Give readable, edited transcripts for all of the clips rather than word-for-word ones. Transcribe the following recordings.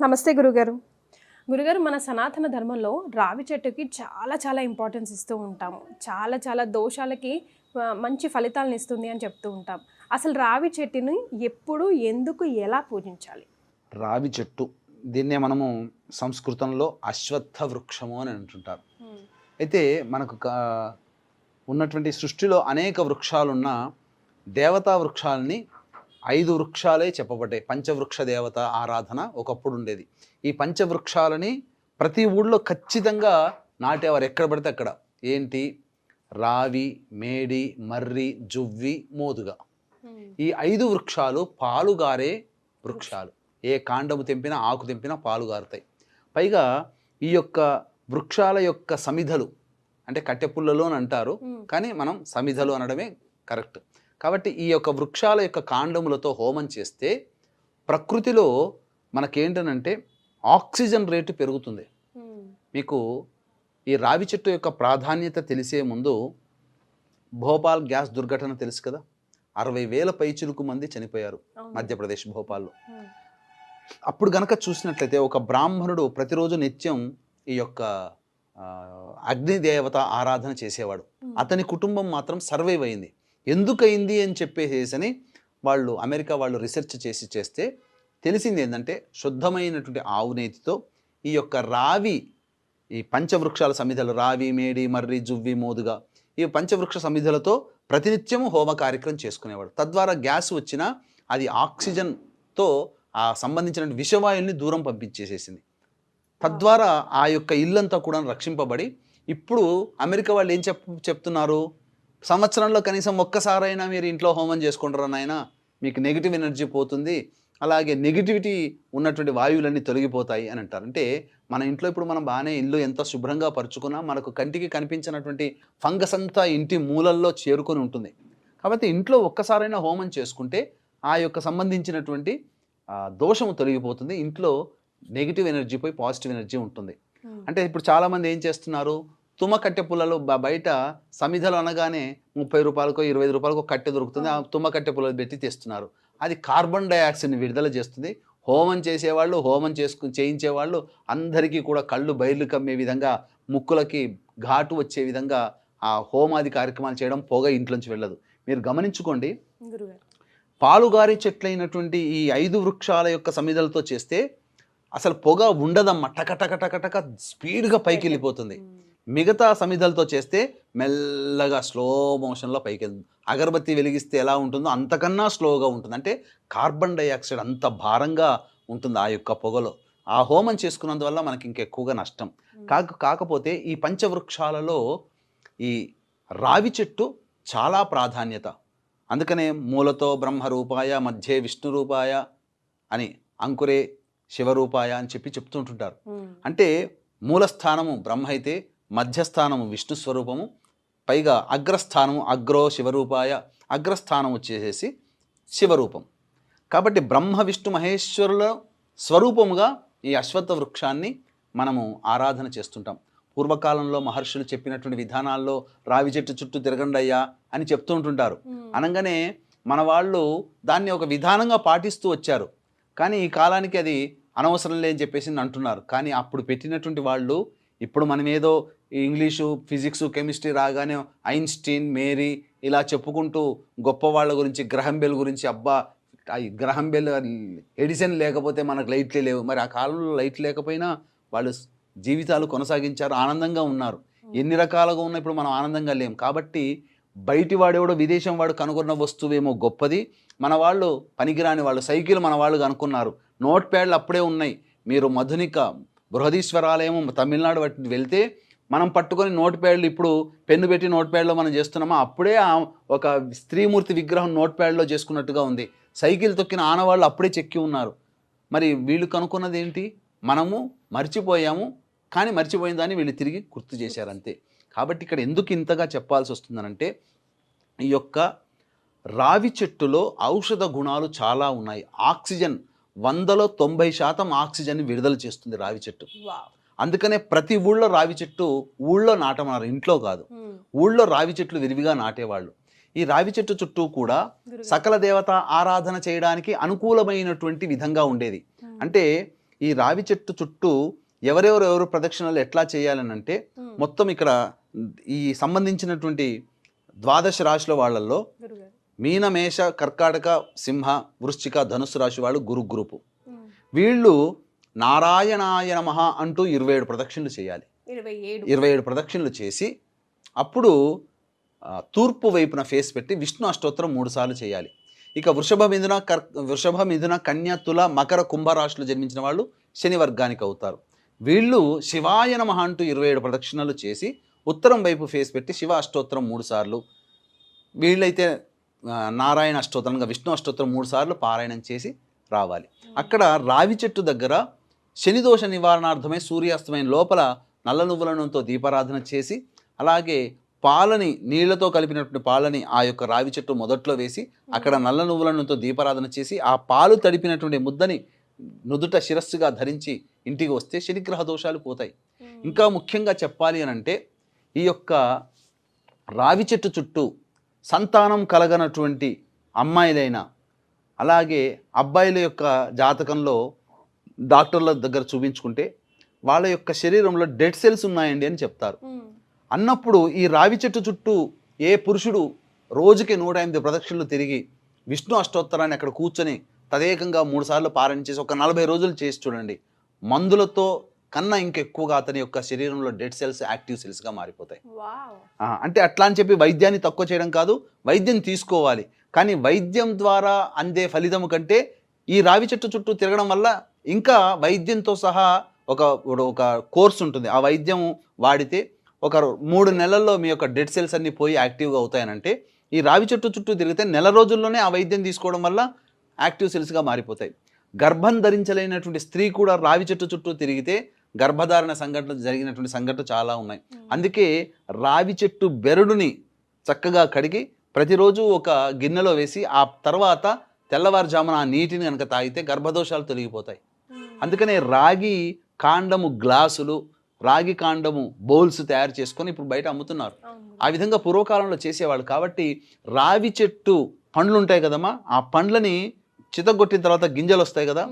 నమస్తే గురుగారు. గురుగారు, మన సనాతన ధర్మంలో రావి చెట్టుకి చాలా చాలా ఇంపార్టెన్స్ ఇస్తూ ఉంటాము. చాలా చాలా దోషాలకి మంచి ఫలితాలను ఇస్తుంది అని చెప్తూ ఉంటాం. అసలు రావి చెట్టుని ఎప్పుడు, ఎందుకు, ఎలా పూజించాలి? రావి చెట్టు దీన్నే మనము సంస్కృతంలో అశ్వత్థ వృక్షము అని అంటుంటారు. అయితే మనకు ఉన్నటువంటి సృష్టిలో అనేక వృక్షాలున్న దేవతా వృక్షాలని 5 వృక్షాలే చెప్పబడ్డాయి. పంచవృక్ష దేవత ఆరాధన ఒకప్పుడు ఉండేది. ఈ పంచవృక్షాలని ప్రతి ఊళ్ళో ఖచ్చితంగా నాటేవారు, ఎక్కడ పడితే అక్కడ. ఏంటి? రావి, మేడి, మర్రి, జువ్వి, మోదుగ. ఈ 5 వృక్షాలు పాలుగారే వృక్షాలు. ఏ కాండము తెంపినా, ఆకు తెంపినా పాలు గారుతాయి. పైగా ఈ యొక్క వృక్షాల యొక్క సమిధలు, అంటే కట్టెపుల్లలో అని అంటారు, కానీ మనం సమిధలు అనడమే కరెక్ట్. కాబట్టి ఈ యొక్క వృక్షాల యొక్క కాండములతో హోమం చేస్తే ప్రకృతిలో మనకేంటనంటే ఆక్సిజన్ రేటు పెరుగుతుంది. మీకు ఈ రావి చెట్టు యొక్క ప్రాధాన్యత తెలిసే ముందు భోపాల్ గ్యాస్ దుర్ఘటన తెలుసు కదా, 60,000 పైచిలుకు మంది చనిపోయారు మధ్యప్రదేశ్ భోపాల్లో. అప్పుడు గనక చూసినట్లయితే ఒక బ్రాహ్మణుడు ప్రతిరోజు నిత్యం ఈ యొక్క అగ్నిదేవత ఆరాధన చేసేవాడు. అతని కుటుంబం మాత్రం సర్వైవ్ అయింది. ఎందుకయింది అని చెప్పేసేసని వాళ్ళు అమెరికా వాళ్ళు రీసెర్చ్ చేస్తే తెలిసింది ఏంటంటే, శుద్ధమైనటువంటి ఆవు నేతితో ఈ యొక్క రావి, ఈ పంచవృక్షాల సమిధలు, రావి, మేడి, మర్రి, జువ్వి, మోదుగా, ఈ పంచవృక్ష సమిధలతో ప్రతినిత్యము హోమ కార్యక్రమం చేసుకునేవాడు. తద్వారా గ్యాస్ వచ్చినా అది ఆక్సిజన్తో ఆ సంబంధించిన విషవాయుల్ని దూరం పంపించేసేసింది. తద్వారా ఆ యొక్క ఇల్లంతా కూడా రక్షింపబడి, ఇప్పుడు అమెరికా వాళ్ళు ఏం చెప్తున్నారు, సంవత్సరంలో కనీసం ఒక్కసారైనా మీరు ఇంట్లో హోమం చేసుకుంటారా నాయన, మీకు నెగిటివ్ ఎనర్జీ పోతుంది, అలాగే నెగిటివిటీ ఉన్నటువంటి వాయువులన్నీ తొలగిపోతాయి అని అంటారు. అంటే మన ఇంట్లో ఇప్పుడు మనం బాగానే ఇల్లు ఎంత శుభ్రంగా పరుచుకున్నా మనకు కంటికి కనిపించినటువంటి ఫంగస్ అంతా ఇంటి మూలల్లో చేరుకొని ఉంటుంది. కాబట్టి ఇంట్లో ఒక్కసారైనా హోమం చేసుకుంటే ఆ యొక్క సంబంధించినటువంటి దోషము తొలగిపోతుంది. ఇంట్లో నెగిటివ్ ఎనర్జీ పోయి పాజిటివ్ ఎనర్జీ ఉంటుంది. అంటే ఇప్పుడు చాలామంది ఏం చేస్తున్నారు, తుమ్మ కట్టె పుల్లలు బయట సమిధలు అనగానే 30 రూపాయలకో 25 రూపాయలకో కట్టె దొరుకుతుంది, ఆ తుమ్మ కట్టె పుల్లలు పెట్టి తెస్తున్నారు. అది కార్బన్ డైఆక్సైడ్ని విడుదల చేస్తుంది. హోమం చేసేవాళ్ళు, హోమం చేయించేవాళ్ళు అందరికీ కూడా కళ్ళు బయర్లు కమ్మే విధంగా, ముక్కులకి ఘాటు వచ్చే విధంగా ఆ హోమాది కార్యక్రమాలు చేయడం, పొగ ఇంట్లోంచి వెళ్ళదు. మీరు గమనించుకోండి, పాలుగారి చెట్లైనటువంటి ఈ 5 వృక్షాల యొక్క సమిధలతో చేస్తే అసలు పొగ ఉండదమ్మా, టకటక స్పీడ్గా పైకి వెళ్ళిపోతుంది. మిగతా సమిధలతో చేస్తే మెల్లగా స్లో మోషన్లో పైకి వెళ్తుంది. అగరబత్తి వెలిగిస్తే ఎలా ఉంటుందో అంతకన్నా స్లోగా ఉంటుంది. అంటే కార్బన్ డైఆక్సైడ్ అంత భారంగా ఉంటుంది ఆ యొక్క పొగలో. ఆ హోమం చేసుకున్నందువల్ల మనకి ఇంకెక్కువగా నష్టం. కాకపోతే ఈ పంచవృక్షాలలో ఈ రావి చెట్టు చాలా ప్రాధాన్యత. అందుకనే మూలతో బ్రహ్మరూపాయ, మధ్యే విష్ణురూపాయ అని, అంకురే శివరూపాయ అని చెప్తుంటుంటారు. అంటే మూలస్థానము బ్రహ్మ అయితే, మధ్యస్థానము విష్ణు స్వరూపము, పైగా అగ్రస్థానము అగ్రో శివరూపాయ, అగ్రస్థానం వచ్చేసేసి శివరూపం. కాబట్టి బ్రహ్మ విష్ణు మహేశ్వరుల స్వరూపముగా ఈ అశ్వత్థ వృక్షాన్ని మనము ఆరాధన చేస్తుంటాం. పూర్వకాలంలో మహర్షులు చెప్పినటువంటి విధానాల్లో రావి చెట్టు చుట్టూ తిరగండయ్యా అని చెప్తూ ఉంటుంటారు. అనగానే మన వాళ్ళు దాన్ని ఒక విధానంగా పాటిస్తూ వచ్చారు. కానీ ఈ కాలానికి అది అనవసరం లేని చెప్పేసి అంటున్నారు. కానీ అప్పుడు పెట్టినటువంటి వాళ్ళు, ఇప్పుడు మనం ఏదో ఇంగ్లీషు, ఫిజిక్స్, కెమిస్ట్రీ రాగానే ఐన్స్టీన్, మేరీ ఇలా చెప్పుకుంటూ గొప్ప వాళ్ళ గురించి, గ్రహం బెల్ గురించి, అబ్బా గ్రహం బెల్, ఎడిసన్ లేకపోతే మనకు లైట్లే లేవు. మరి ఆ కాలంలో లైట్ లేకపోయినా వాళ్ళు జీవితాలు కొనసాగించారు, ఆనందంగా ఉన్నారు. ఎన్ని రకాలుగా ఉన్నా ఇప్పుడు మనం ఆనందంగా లేం. కాబట్టి బయటి వాడేవాడో విదేశం వాడు కనుగొన్న వస్తువేమో గొప్పది, మన వాళ్ళు పనికిరాని వాళ్ళు. సైకిల్ మన వాళ్ళు కనుక్కున్నారు, నోట్ ప్యాడ్లు అప్పుడే ఉన్నాయి. మీరు మధునిక బృహదీశ్వరాలయం తమిళనాడు వెళ్తే మనం పట్టుకొని నోట్ ప్యాడ్లు, ఇప్పుడు పెన్ను పెట్టి నోట్ ప్యాడ్లో మనం చేస్తున్నామా, అప్పుడే ఒక స్త్రీమూర్తి విగ్రహం నోట్ ప్యాడ్లో చేసుకున్నట్టుగా ఉంది. సైకిల్ తొక్కిన ఆనవాళ్ళు అప్పుడే చెక్కి ఉన్నారు. మరి వీళ్ళు కనుక్కున్నది ఏంటి, మనము మర్చిపోయాము. కానీ మర్చిపోయిన దాన్ని వీళ్ళు తిరిగి గుర్తు చేశారంతే. కాబట్టి ఇక్కడ ఎందుకు ఇంతగా చెప్పాల్సి వస్తుందనంటే, ఈ యొక్క రావి చెట్టులో ఔషధ గుణాలు చాలా ఉన్నాయి. ఆక్సిజన్ 100లో 90% ఆక్సిజన్ని విడుదల చేస్తుంది రావి చెట్టు. అందుకనే ప్రతి ఊళ్ళో రావి చెట్టు ఊళ్ళో నాటమన్నారు, ఇంట్లో కాదు. ఊళ్ళో రావి చెట్లు విరివిగా నాటేవాళ్ళు. ఈ రావి చెట్టు చుట్టూ కూడా సకల దేవత ఆరాధన చేయడానికి అనుకూలమైనటువంటి విధంగా ఉండేది. అంటే ఈ రావి చెట్టు చుట్టూ ఎవరెవరు ప్రదక్షిణలు ఎట్లా చేయాలని అంటే మొత్తం ఇక్కడ ఈ సంబంధించినటువంటి ద్వాదశ రాశుల వాళ్ళల్లో గురుగారు. మీన, మేష, కర్కాటక, సింహ, వృశ్చిక, ధనుస్సు రాశి వాళ్ళు గురు గ్రూపు. వీళ్ళు నారాయణాయ నమః అంటూ 27 ప్రదక్షిణలు చేయాలి. 27 ప్రదక్షిణలు చేసి అప్పుడు తూర్పు వైపున ఫేస్ పెట్టి విష్ణు అష్టోత్తరం 3 సార్లు చేయాలి. ఇక వృషభ మిథున కన్య, తుల, మకర, కుంభరాశులు జన్మించిన వాళ్ళు శని వర్గానికి అవుతారు. వీళ్ళు శివాయ నమః అంటూ 27 ప్రదక్షిణలు చేసి ఉత్తరం వైపు ఫేస్ పెట్టి శివ అష్టోత్తరం 3 సార్లు, వీళ్ళైతే నారాయణ అష్టోత్తరంగా విష్ణు అష్టోత్తరం 3 సార్లు పారాయణం చేసి రావాలి. అక్కడ రావి చెట్టు దగ్గర శనిదోష నివారణార్థమై సూర్యాస్తమైన లోపల నల్ల నువ్వుల నూనెతో దీపారాధన చేసి, అలాగే పాలని నీళ్లతో కలిపినటువంటి పాలని ఆ యొక్క రావి చెట్టు మొదట్లో వేసి అక్కడ నల్ల నువ్వుల నూనెతో దీపారాధన చేసి ఆ పాలు తడిపినటువంటి ముద్దని నుదుట శిరస్సుగా ధరించి ఇంటికి వస్తే శనిగ్రహ దోషాలు పోతాయి. ఇంకా ముఖ్యంగా చెప్పాలి అని అంటే ఈ యొక్క రావి చెట్టు చుట్టూ సంతానం కలగనటువంటి అమ్మాయిలైనా అలాగే అబ్బాయిల యొక్క జాతకంలో డాక్టర్ల దగ్గర చూపించుకుంటే వాళ్ళ యొక్క శరీరంలో డెడ్ సెల్స్ ఉన్నాయండి అని చెప్తారు. అన్నప్పుడు ఈ రావి చెట్టు చుట్టూ ఏ పురుషుడు రోజుకి 108 ప్రదక్షిణలు తిరిగి విష్ణు అష్టోత్తరాన్ని అక్కడ కూర్చొని తదేకంగా 3 సార్లు పారాయణ చేసి ఒక 40 రోజులు చేసి చూడండి, మందులతో కన్నా ఇంకెక్కువగా అతని యొక్క శరీరంలో డెడ్ సెల్స్ యాక్టివ్ సెల్స్గా మారిపోతాయి. అంటే అట్లా అని చెప్పి వైద్యాన్ని తక్కువ చేయడం కాదు, వైద్యం తీసుకోవాలి. కానీ వైద్యం ద్వారా అందే ఫలితం కంటే ఈ రావి చెట్టు చుట్టూ తిరగడం వల్ల ఇంకా వైద్యంతో సహా ఒక కోర్స్ ఉంటుంది. ఆ వైద్యం వాడితే ఒక 3 నెలల్లో మీ యొక్క డెడ్ సెల్స్ అన్నీ పోయి యాక్టివ్గా అవుతాయనంటే ఈ రావి చెట్టు చుట్టూ తిరిగితే నెల రోజుల్లోనే ఆ వైద్యం తీసుకోవడం వల్ల యాక్టివ్ సెల్స్గా మారిపోతాయి. గర్భం ధరించలేనటువంటి స్త్రీ కూడా రావి చెట్టు చుట్టూ తిరిగితే గర్భధారణ జరిగినటువంటి సంఘటనలు చాలా ఉన్నాయి. అందుకే రావి చెట్టు బెరడుని చక్కగా కడిగి ప్రతిరోజు ఒక గిన్నెలో వేసి ఆ తర్వాత తెల్లవారుజామున ఆ నీటిని కనుక తాగితే గర్భదోషాలు తొలగిపోతాయి. అందుకనే రాగి కాండము గ్లాసులు, రాగి కాండము బౌల్స్ తయారు చేసుకొని ఇప్పుడు బయట అమ్ముతున్నారు. ఆ విధంగా పూర్వకాలంలో చేసేవాళ్ళు. కాబట్టి రావి చెట్టు పండ్లు ఉంటాయి కదమ్మా, ఆ పండ్లని చితగొట్టిన తర్వాత గింజలు వస్తాయి కదా,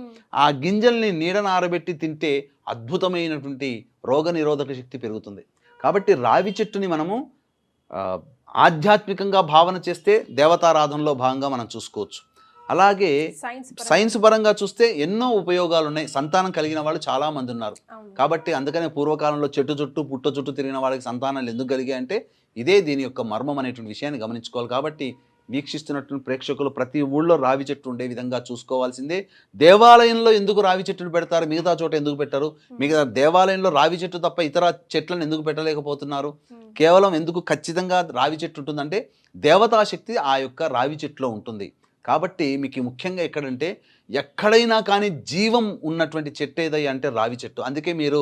ఆ గింజల్ని నీడన ఆరబెట్టి తింటే అద్భుతమైనటువంటి రోగనిరోధక శక్తి పెరుగుతుంది. కాబట్టి రావి చెట్టుని మనము ఆధ్యాత్మికంగా భావన చేస్తే దేవతారాధనలో భాగంగా మనం చూసుకోవచ్చు. అలాగే సైన్స్ పరంగా చూస్తే ఎన్నో ఉపయోగాలు ఉన్నాయి. సంతానం కలిగిన వాళ్ళు చాలా మంది ఉన్నారు. కాబట్టి అందుకనే పూర్వకాలంలో చెట్టు చుట్టూ పుట్ట చుట్టూ తిరిగిన వాళ్ళకి సంతానాలు ఎందుకు కలిగాయంటే ఇదే దీని యొక్క మర్మం అనేటువంటి విషయాన్ని గమనించుకోవాలి. కాబట్టి వీక్షిస్తున్నటువంటి ప్రేక్షకులు ప్రతి ఊళ్ళో రావి చెట్టు ఉండే విధంగా చూసుకోవాల్సిందే. దేవాలయంలో ఎందుకు రావి చెట్టును పెడతారు, మిగతా చోట ఎందుకు పెట్టారు? మిగతా దేవాలయంలో రావి చెట్టు తప్ప ఇతర చెట్లను ఎందుకు పెట్టలేకపోతున్నారు? కేవలం ఎందుకు ఖచ్చితంగా రావి చెట్టు ఉంటుందంటే దేవతాశక్తి ఆ యొక్క రావి చెట్టులో ఉంటుంది. కాబట్టి మీకు ముఖ్యంగా ఎక్కడంటే ఎక్కడైనా కానీ జీవం ఉన్నటువంటి చెట్టు ఏదయ్యా అంటే రావి చెట్టు. అందుకే మీరు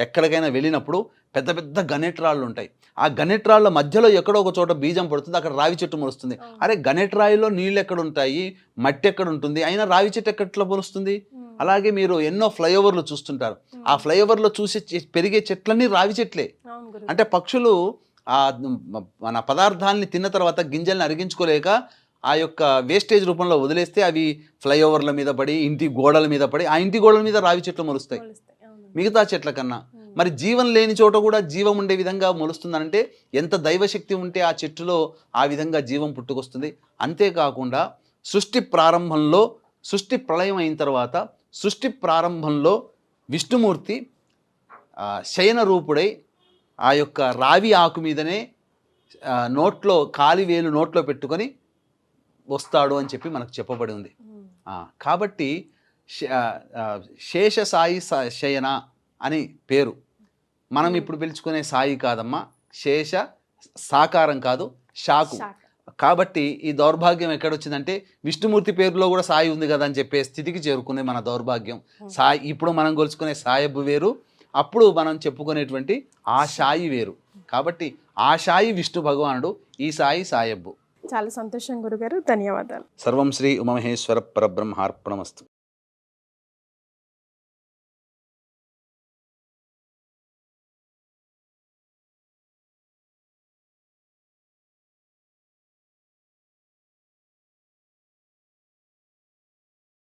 ఎక్కడికైనా వెళ్ళినప్పుడు పెద్ద పెద్ద గణేట్రాళ్ళు ఉంటాయి. ఆ గణేట్రాళ్ళ మధ్యలో ఎక్కడో ఒక చోట బీజం పడుతుంది, అక్కడ రావి చెట్టు మొలుస్తుంది. అరే గణేట్రాయిలో నీళ్ళు ఎక్కడ ఉంటాయి, మట్టి ఎక్కడ ఉంటుంది, అయినా రావి చెట్టు ఎక్కట్లో మొలుస్తుంది? అలాగే మీరు ఎన్నో ఫ్లైఓవర్లు చూస్తుంటారు. ఆ ఫ్లైఓవర్లో చూసే పెరిగే చెట్లన్నీ రావి చెట్లే. అంటే పక్షులు ఆ మన పదార్థాలని తిన్న తర్వాత గింజల్ని అరిగించుకోలేక ఆ యొక్క వేస్టేజ్ రూపంలో వదిలేస్తే అవి ఫ్లైఓవర్ల మీద పడి ఇంటి గోడల మీద పడి ఆ ఇంటి గోడల మీద రావి చెట్లు మొలుస్తాయి మిగతా చెట్ల కన్నా. మరి జీవం లేని చోట కూడా జీవం ఉండే విధంగా మొలుస్తుందంటే ఎంత దైవశక్తి ఉంటే ఆ చెట్టులో ఆ విధంగా జీవం పుట్టుకొస్తుంది. అంతేకాకుండా సృష్టి ప్రారంభంలో, సృష్టి ప్రళయం అయిన తర్వాత సృష్టి ప్రారంభంలో విష్ణుమూర్తి శయన రూపుడై ఆ యొక్క రావి ఆకు మీదనే నోట్లో కాలివేలు నోట్లో పెట్టుకొని వస్తాడు అని చెప్పి మనకు చెప్పబడి ఉంది. కాబట్టి శేష సాయి శయన అని పేరు. మనం ఇప్పుడు పిలుచుకునే సాయి కాదమ్మా, శేష సాకారం కాదు, షాకు. కాబట్టి ఈ దౌర్భాగ్యం ఎక్కడొచ్చిందంటే విష్ణుమూర్తి పేరులో కూడా సాయి ఉంది కదా అని చెప్పే స్థితికి చేరుకునే మన దౌర్భాగ్యం. సాయి ఇప్పుడు మనం కొలుచుకునే సాయబ్బు వేరు, అప్పుడు మనం చెప్పుకునేటువంటి ఆ సాయి వేరు. కాబట్టి ఆ సాయి విష్ణు భగవానుడు, ఈ సాయి సాయబ్బు. చాలా సంతోషం గురుగారు, ధన్యవాదాలు. సర్వం శ్రీ ఉమామహేశ్వర పరబ్రహ్మార్పణమస్తు.